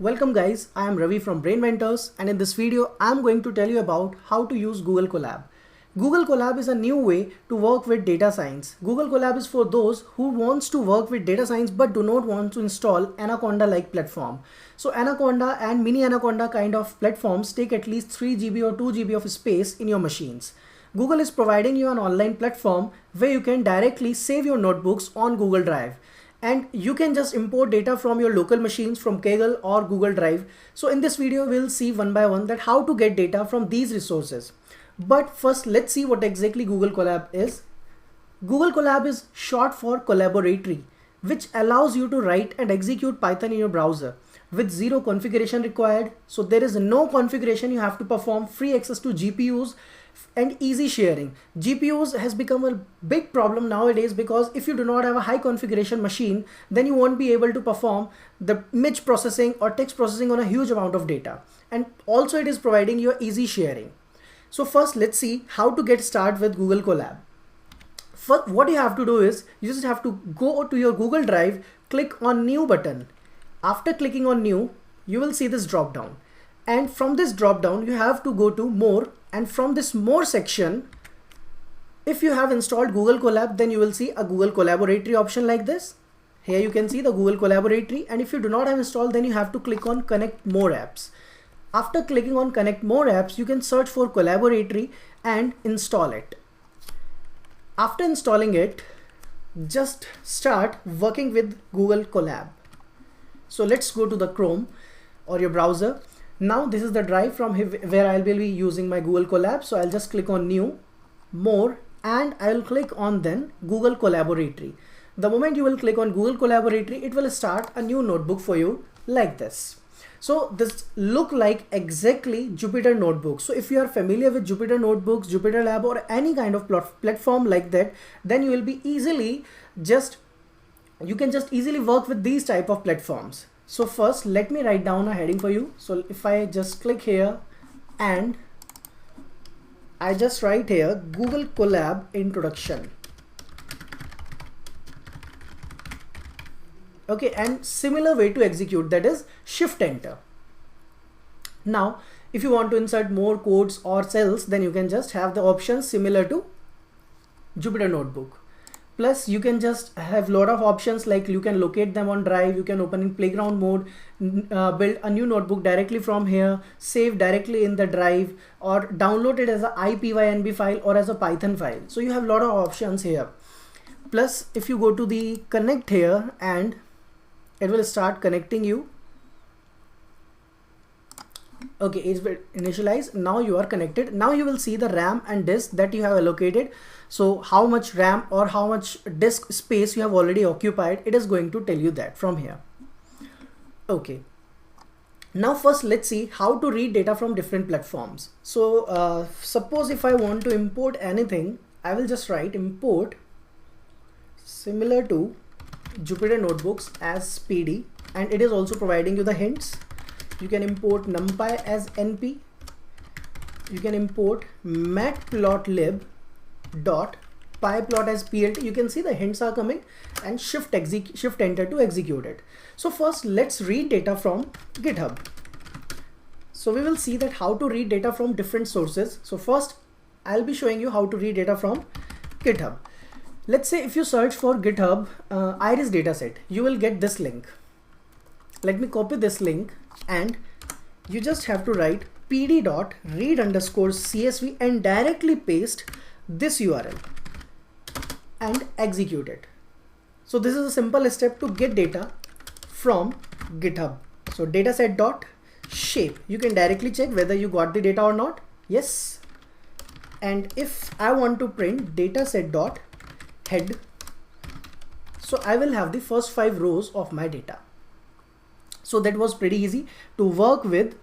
Welcome guys, I am Ravi from Brain Mentors, and in this video I am going to tell you about how to use Google Colab. Google Colab is a new way to work with data science. Google Colab is for those who wants to work with data science but do not want to install Anaconda like platform. So Anaconda and Mini Anaconda kind of platforms take at least 3 GB or 2 GB of space in your machines. Google is providing you an online platform where you can directly save your notebooks on Google Drive. And you can just import data from your local machines from Kaggle or Google Drive. So in this video, we'll see one by one that how to get data from these resources. But first, let's see what exactly Google Colab is. Google Colab is short for Collaboratory, which allows you to write and execute Python in your browser with zero configuration required. So there is no configuration you have to perform, free access to GPUs and easy sharing. GPUs has become a big problem nowadays because if you do not have a high configuration machine, then you won't be able to perform the image processing or text processing on a huge amount of data. And also it is providing you easy sharing. So first, let's see how to get started with Google Colab. First, what you have to do is you just have to go to your Google Drive, click on New button. After clicking on New, you will see this drop down. And from this drop down, you have to go to More. And from this More section, if you have installed Google Colab, then you will see a Google Collaboratory option like this. Here you can see the Google Collaboratory. And if you do not have installed, then you have to click on Connect More Apps. After clicking on Connect More Apps, you can search for Collaboratory and install it. After installing it, just start working with Google Colab. So let's go to the Chrome or your browser. Now this is the drive from where I'll be using my Google Colab. So I'll just click on New, More, and I'll click on then Google Collaboratory. The moment you will click on Google Collaboratory, it will start a new notebook for you like this. So this look like exactly Jupyter Notebook. So if you are familiar with Jupyter Notebooks, Jupyter Lab, or any kind of platform like that, then you will be easily you can just easily work with these type of platforms. So first, let me write down a heading for you. So if I just click here and I just write here Google Colab Introduction. Okay, and similar way to execute, that is Shift Enter. Now, if you want to insert more codes or cells, then you can just have the options similar to Jupyter Notebook. Plus, you can just have a lot of options, like you can locate them on Drive, you can open in playground mode, build a new notebook directly from here, save directly in the Drive, or download it as a IPYNB file or as a Python file. So you have a lot of options here. Plus, if you go to the connect here, and it will start connecting you. Okay, it's initialized. Now you are connected. Now you will see the RAM and disk that you have allocated. So how much RAM or how much disk space you have already occupied, it is going to tell you that from here. Okay. Now first, let's see how to read data from different platforms. So suppose if I want to import anything, I will just write import similar to Jupyter Notebooks as PD, and it is also providing you the hints. You can import NumPy as NP. You can import matplotlib dot pyplot as plt. You can see the hints are coming, and shift enter to execute it. So first, let's read data from GitHub. So we will see that how to read data from different sources. So first, I'll be showing you how to read data from GitHub. Let's say if you search for GitHub Iris dataset, you will get this link. Let me copy this link, and you just have to write pd.read_csv and directly paste this URL and execute it. So this is a simple step to get data from GitHub. So dataset.shape, you can directly check whether you got the data or not. Yes. And if I want to print dataset.head, so I will have the first 5 rows of my data. So that was pretty easy to work with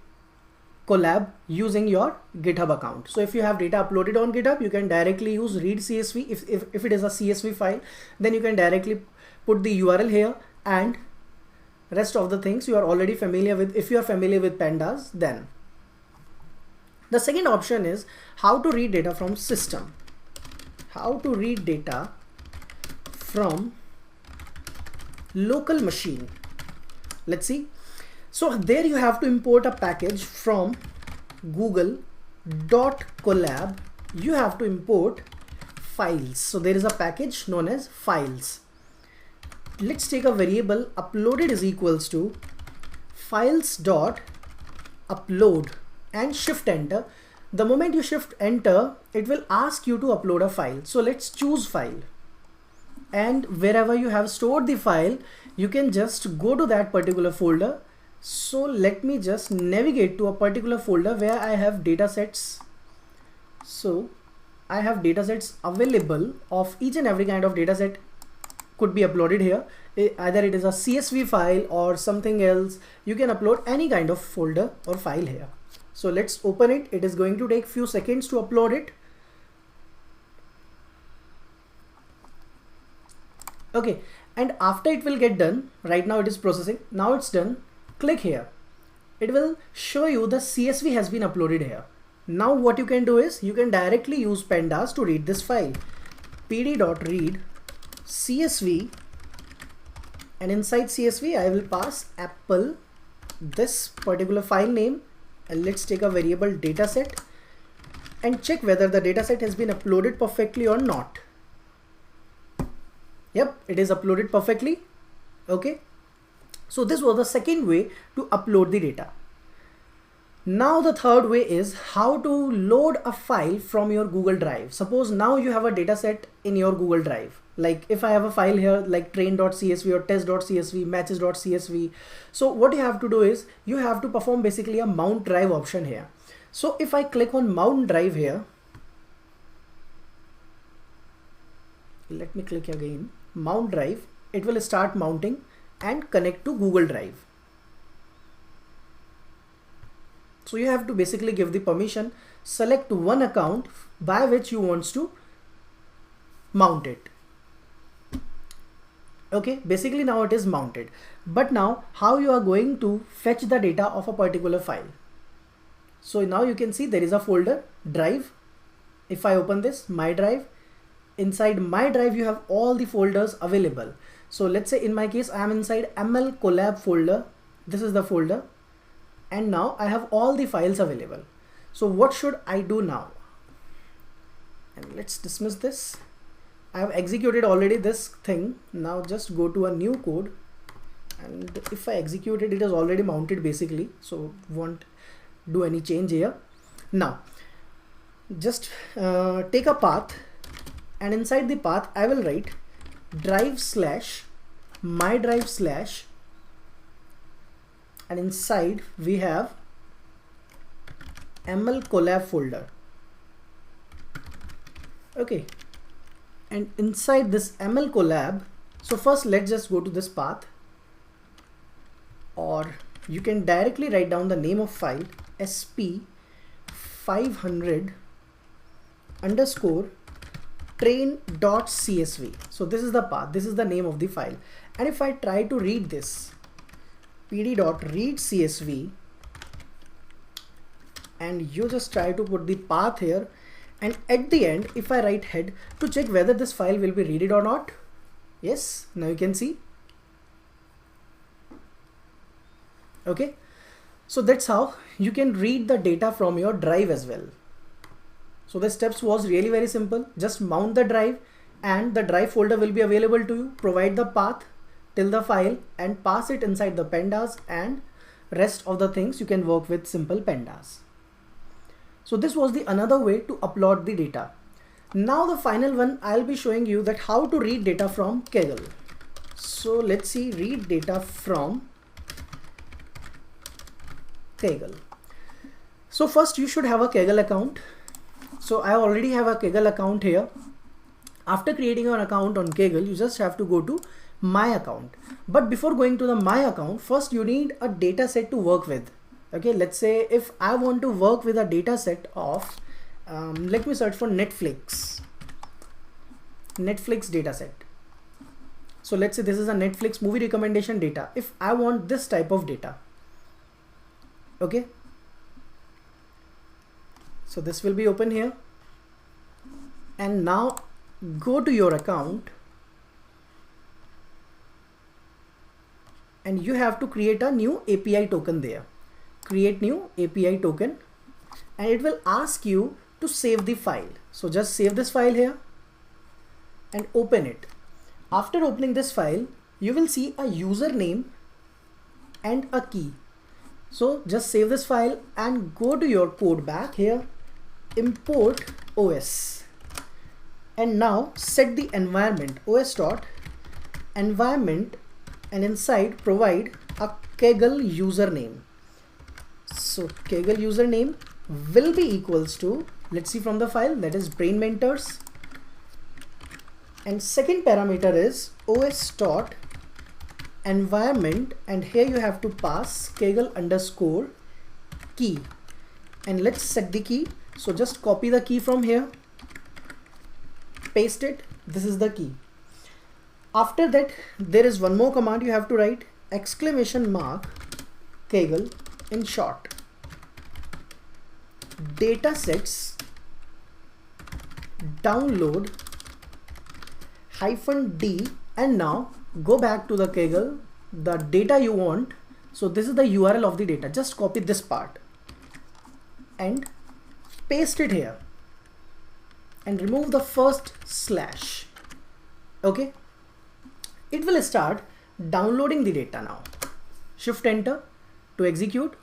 Colab using your GitHub account. So if you have data uploaded on GitHub, you can directly use read CSV. If it is a CSV file, then you can directly put the URL here, and rest of the things you are already familiar with. If you are familiar with pandas, then the second option is how to read data from system. How to read data from local machine. Let's see. So there you have to import a package from google.colab. You have to import files. So there is a package known as files. Let's take a variable uploaded is equals to files dot upload and shift enter. The moment you shift enter, it will ask you to upload a file. So let's choose file, and wherever you have stored the file, you can just go to that particular folder. So let me just navigate to a particular folder where I have datasets. So I have datasets available of each and every kind of dataset could be uploaded here. Either it is a CSV file or something else. You can upload any kind of folder or file here. So let's open it. It is going to take few seconds to upload it. Okay, and after it will get done, right now it is processing. Now it's done. Click here. It will show you the CSV has been uploaded here. Now what you can do is you can directly use pandas to read this file. pd.read CSV, and inside CSV I will pass apple, this particular file name, and let's take a variable dataset and check whether the dataset has been uploaded perfectly or not. Yep, it is uploaded perfectly. Okay, so this was the second way to upload the data. Now the third way is how to load a file from your Google Drive. Suppose now you have a dataset in your Google Drive. Like if I have a file here like train.csv or test.csv, matches.csv. So what you have to do is you have to perform basically a mount drive option here. So if I click on mount drive here, let me click again, mount drive, it will start mounting and connect to Google Drive. So you have to basically give the permission, select one account by which you want to mount it. Okay, basically now it is mounted. But now how you are going to fetch the data of a particular file? So now you can see there is a folder drive. If I open this, my drive, inside my drive you have all the folders available. So let's say in my case I am inside ML Colab folder. This is the folder, and now I have all the files available. So what should I do now? And let's dismiss this. I have executed already this thing. Now just go to a new code, and if I execute it, it is already mounted basically, so won't do any change here. Now just take a path, and inside the path I will write drive slash my drive slash, and inside we have ML Colab folder. Okay, and inside this ML Colab, so first let's just go to this path, or you can directly write down the name of file sp500 underscore train.csv. So this is the path, this is the name of the file, and if I try to read this, pd.read csv, and you just try to put the path here, and at the end if I write head to check whether this file will be read or not. Yes, now you can see. Okay, so that's how you can read the data from your drive as well. So the steps was really very simple. Just mount the drive, and the drive folder will be available to you. Provide the path till the file and pass it inside the pandas, and rest of the things you can work with simple pandas. So this was the another way to upload the data. Now the final one, I'll be showing you that how to read data from Kaggle. So let's see, read data from Kaggle. So first you should have a Kaggle account. So I already have a Kaggle account here. After creating an account on Kaggle, you just have to go to my account. But before going to the my account, first you need a data set to work with. Okay, let's say if I want to work with a data set of, let me search for Netflix data set. So let's say this is a Netflix movie recommendation data. If I want this type of data, okay, so this will be open here, and now go to your account and you have to create a new API token there. Create new API token, and it will ask you to save the file. So just save this file here and open it. After opening this file, you will see a username and a key. So just save this file and go to your code back here, import OS, and now set the environment os dot environment, and inside provide a Kaggle username. So Kaggle username will be equals to, let's see from the file, that is Brain Mentors, and second parameter is os dot environment, and here you have to pass Kaggle underscore key, and let's set the key. So just copy the key from here, paste it, this is the key. After that, there is one more command you have to write, exclamation mark Kaggle in short datasets download -d, and now go back to the Kaggle, the data you want. So this is the URL of the data. Just copy this part and paste it here and remove the first slash. Okay, it will start downloading the data now. Shift enter to execute.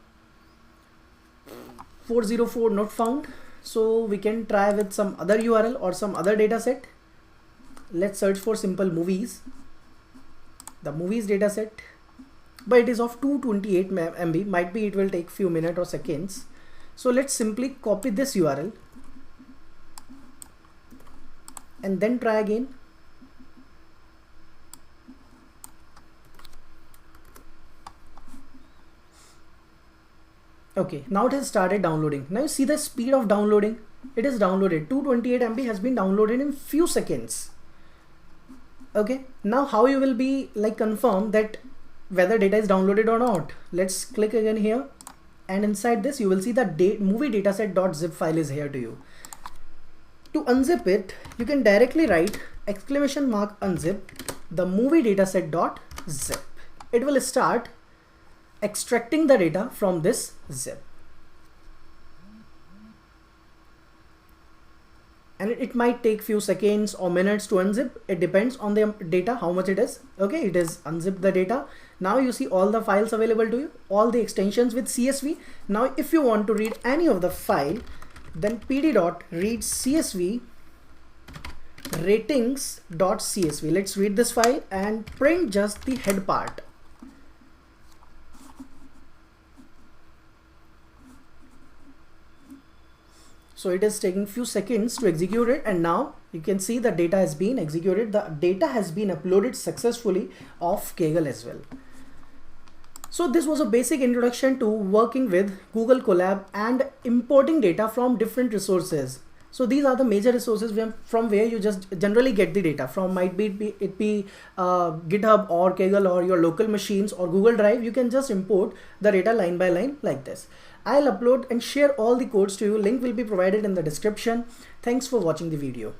404 not found, so we can try with some other URL or some other data set. Let's search for simple movies, the movies data set, but it is of 228 MB. Might be it will take few minutes or seconds. So let's simply copy this URL and then try again. Okay, now it has started downloading. Now you see the speed of downloading. It is downloaded. 228 MB has been downloaded in few seconds. Okay, now how you will be like confirm that whether data is downloaded or not? Let's click again here, and inside this you will see the movie dataset.zip file is here to you. To unzip it, you can directly write exclamation mark unzip the movie dataset.zip. It will start extracting the data from this zip, and it might take few seconds or minutes to unzip. It depends on the data, how much it is. Okay, it is unzipped the data. Now you see all the files available to you, all the extensions with CSV. Now if you want to read any of the file, then pd.read CSV ratings.csv. let's read this file and print just the head part. So it is taking few seconds to execute it, and now you can see the data has been executed. The data has been uploaded successfully of Kaggle as well. So this was a basic introduction to working with Google Colab and importing data from different resources. So these are the major resources from where you just generally get the data from. Might be GitHub or Kaggle or your local machines or Google Drive. You can just import the data line by line like this. I'll upload and share all the codes to you. Link will be provided in the description. Thanks for watching the video.